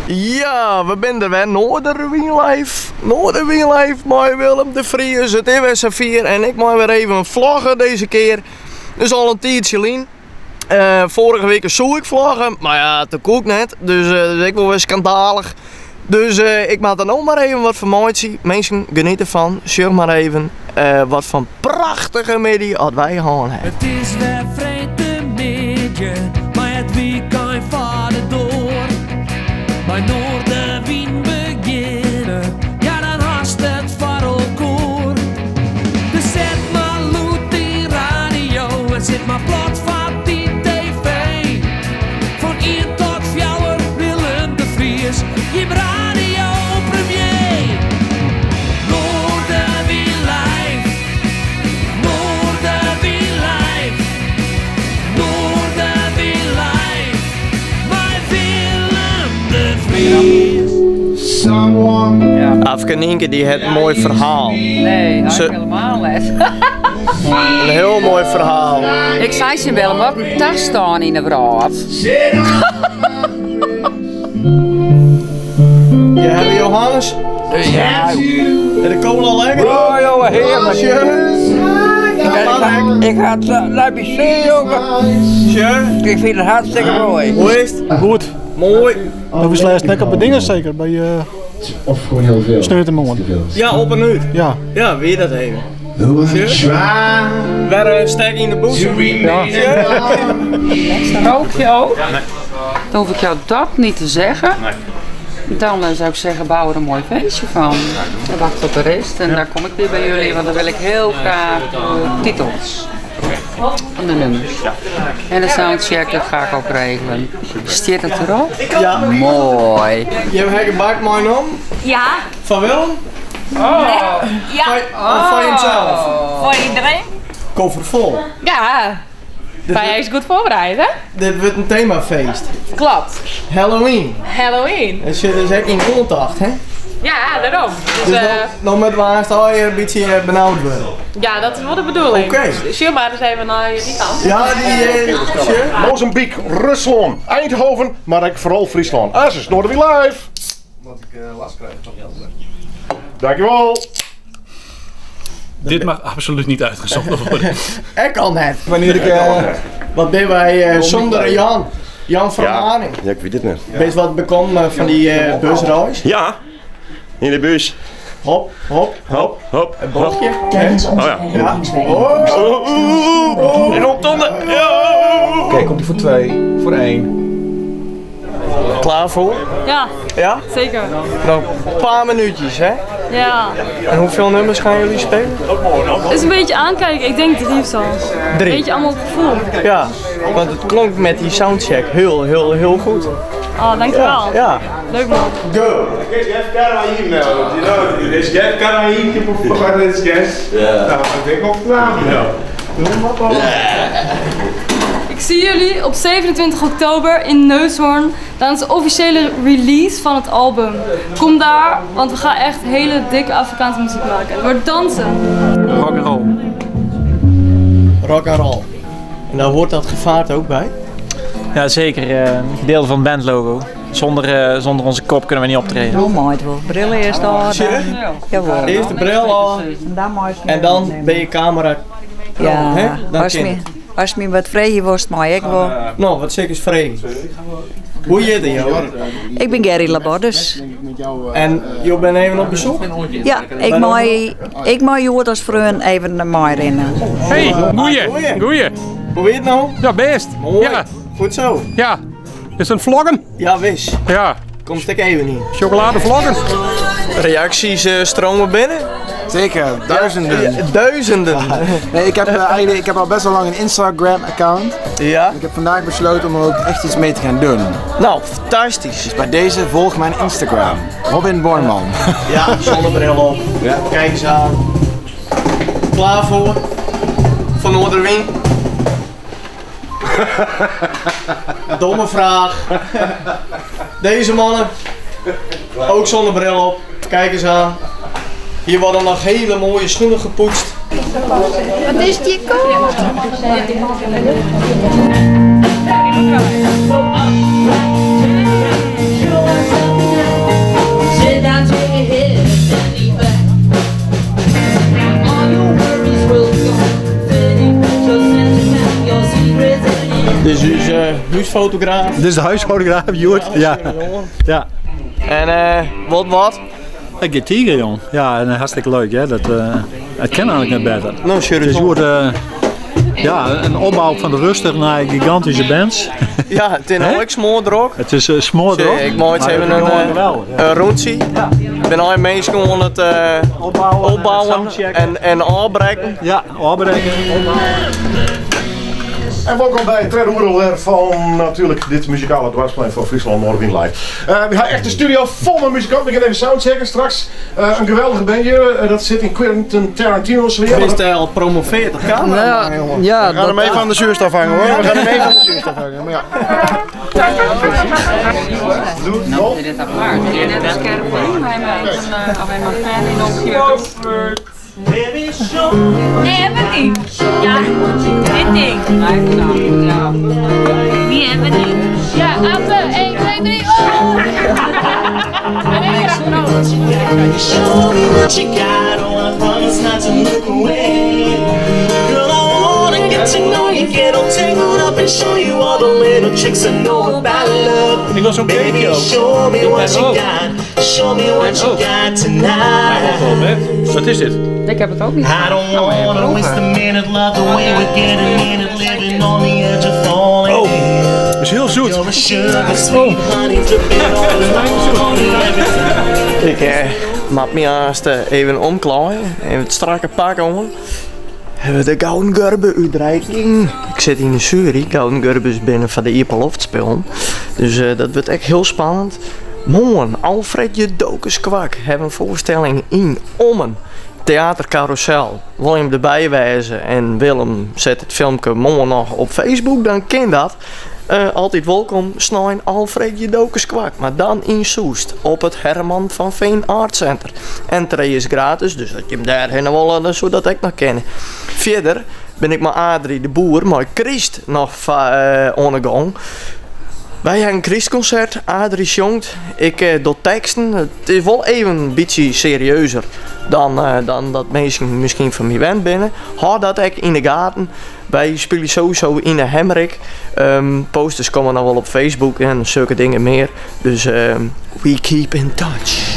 Ja, we zijn er weer. Noorderwien live. Noorderwien live. Mooi Willem de Vries, het IWS4 en ik mag weer even vloggen deze keer. Dus al een tijdje lien. Vorige week zoek ik vloggen, maar ja, dat koek net. Dus ik wil weer schandalig. Dus ik maak dan ook maar even wat van mooi zien. Mensen genieten van. Zeg maar even wat van prachtige middag wat wij gaan hebben. Het is weer vrijdagmiddag, maar het weekend vaart door. Bij Noorderwien beginnen, ja dan haast het varrelkoor. Dus zet maar loet die radio en zet maar plat van die tv. Van 1 tot 4 Willem de Vries, je radio premier. Noorderwien live, Noorderwien live, Noorderwien live, bij Willem de Vries. Afke Nienke die heeft een mooi verhaal. Nee, dat heb ik helemaal niet. Een heel mooi verhaal. Ik zei ze wel, maar een tas staan in de braaf. Je hebt Johannes? Ja. En de cola lekker? Oh jongen, heerlijk. Ik ga het laten zien, jongen. Ik vind het hartstikke mooi. Hoe is het? Goed. Mooi. Dat was laatst net op de dingen zeker, bij Of gewoon heel veel. Sneutermoen. Ja, op een uur. Ja. Ja, weer dat even. Zwaar. Weer sterk in de boes. Rook je ook? Dan hoef ik jou dat niet te zeggen. Dan zou ik zeggen, bouw er een mooi feestje van. Dan wacht tot de rest en dan kom ik weer bij jullie, want dan wil ik heel graag titels. En de nummers. En de soundcheck, dat ga ik ook regelen. Steert het erop? Ja. Mooi. Je hebt gebakt mijn om. Ja. Van Willem? Ja. Van jezelf? Voor iedereen? Koffer vol. Ja. Ben jij eens goed voorbereid, hè? Dit wordt een themafeest. Klopt. Halloween. Halloween. Dat zit dus echt in contact, hè? Ja, daarom. Dus nog met waar al je een beetje benauwd worden. ja, dat is wel de bedoeling. Oké. Stuur maar eens even naar die kant. Ja, die Mozambique, Rusland, Eindhoven, maar ik vooral Friesland. Asus, Noorderwien live! Wat ik last krijg, toch niet. Dankjewel! Dit mag absoluut niet uitgezonden worden. Ik kan net. Wanneer ik, wat ben wij zonder Jan? Jan van Aaning. Ja, ik weet het niet. Weet je wat bekomt van die busreis? Ja, in de bus. Hop, hop, Hop, hop. een bochtje. Oh ja. Ja. In optonden. Oké, komt die voor 2, voor 1. Klaar voor? Ja, Ja? zeker. Nog een paar minuutjes, hè? Ja. En hoeveel nummers gaan jullie spelen? Het is een beetje aankijken. Ik denk 3 of zo. 3. Beetje allemaal op gevoel. Ja, want het klonk met die soundcheck heel goed. Oh, dankjewel. Ja. Leuk man. Go! Jeff Carahim now, you know, this Jeff Carahim tipo for this guest. Yeah. Nou, ik denk op naam. Ik zie jullie op 27 oktober in Neushoorn. Dan is de officiële release van het album. Kom daar, want we gaan echt hele dikke Afrikaanse muziek maken. Het wordt dansen. Rock and roll. Rock and roll. En daar hoort dat gevaart ook bij. Ja, zeker. Een gedeelte van het bandlogo. Zonder onze kop kunnen we niet optreden. Hoe mooi het wel. Brillen eerst al. Jawel. Eerst de bril aan en dan ben je camera. Ja, hè? Dan als je me wat vrije was, maar ik wel. Nou, wat zeker is vreemd. Hoe je het, joh? Ik ben Gary Labordus. En je bent even op bezoek? Ja, ik mag je als vriend even naar mij rennen. Hey, goeie. Hoe weet je het nou? Ja, best. Mooi. Ja. Goed zo. Ja. Is het een vloggen? Ja, wis. Ja. Kom stek even niet. Chocoladevloggen? Reacties stromen binnen? Zeker, duizenden. Ja, duizenden. Nee, ik heb al best wel lang een Instagram-account. Ja? Ik heb vandaag besloten om er ook echt iets mee te gaan doen. Nou, fantastisch. Dus bij deze volg mijn Instagram. Robin Bornman. Ja, zonnebril op. Ja. Kijk eens aan. Klaar voor? Van Noorderwien? Domme vraag. Deze mannen. Ook zonnebril op. Kijk eens aan. Hier worden nog hele mooie schoenen gepoetst. Wat is die koud? huisfotograaf. Dit is de huisfotograaf, Joert. Ja. Ja. En wat? Ik ga Tiger, jong. Ja, en hartstikke leuk, hè. Dat het kan eigenlijk net beter. Nou, dus Joert, ja, een opbouw van de rustig naar een gigantische bands. Ja, het is nou ook smoordrok. Het is smoordrok. Ik maak eens even een rondje. Ik ben al mensen gewoon het opbouwen en aanbreken. Ja, aanbreken. En welkom bij het tweede onderdeel van natuurlijk dit muzikale dwarsplein van Friesland Noorderwind Live. We gaan echt de studio vol met muzikanten. We gaan even soundchecken straks. Een geweldige bandje, dat zit in Quentin Tarantino's weer. Is hij al promoveerd? Dat kan ja, we gaan hem even aan de zuurstof hangen hoor. We gaan hem even aan de zuurstof hangen. Maar ja. Nou, dit apart. Dit is scherp voor mij, alleen maar fan in opgeven. Nee, hebben we niet. Ja, dit ding. Ja. Die hebben we niet. Ja, Atte, 1, 2, 3, oh! Show me what you got, oh I promise not to look away. Girl, I wanna get to know you, get all tangled up and show you all the little tricks I know about love. Ik was zo'n Baby, show me what you got, show me what you got tonight. Wat is dit? Ik heb het ook niet. I don't wanna waste a minute, love the way we're getting in it, living on the edge of falling. Oh, dat is heel zoet. You're a sugar sweet honey dripping on everything. Ik maak me haast even omklaaien. Even het strakke pak om. Hebben we de Gouden Gurbe uitreiking. Ik zit in de jury. Gouden Gurbe is binnen van de Ierpeloft spelen. Dus dat wordt echt heel spannend. Morgen, Alfred Judocus Kwak hebben een voorstelling in Ommen. Theater Carousel. Wil je hem erbij wijzen en Willem zet het filmpje morgen nog op Facebook, dan ken dat. Altijd welkom, snijn Alfred Judocus Kwak, maar dan in Soest op het Herman van Veen Art Center. Entree is gratis, dus dat je hem daarheen wil, zodat ik nog ken. Verder ben ik met Adrie de Boer, maar Christ nog aan de gang. Wij hebben een Christconcert, Adrie jongt, ik doe teksten. Het is wel even een beetje serieuzer dan dat mensen misschien van mij wend binnen. Hou dat ik in de gaten. Wij spelen sowieso in de Hemrik. Posters komen dan wel op Facebook en zulke dingen meer. Dus we keep in touch.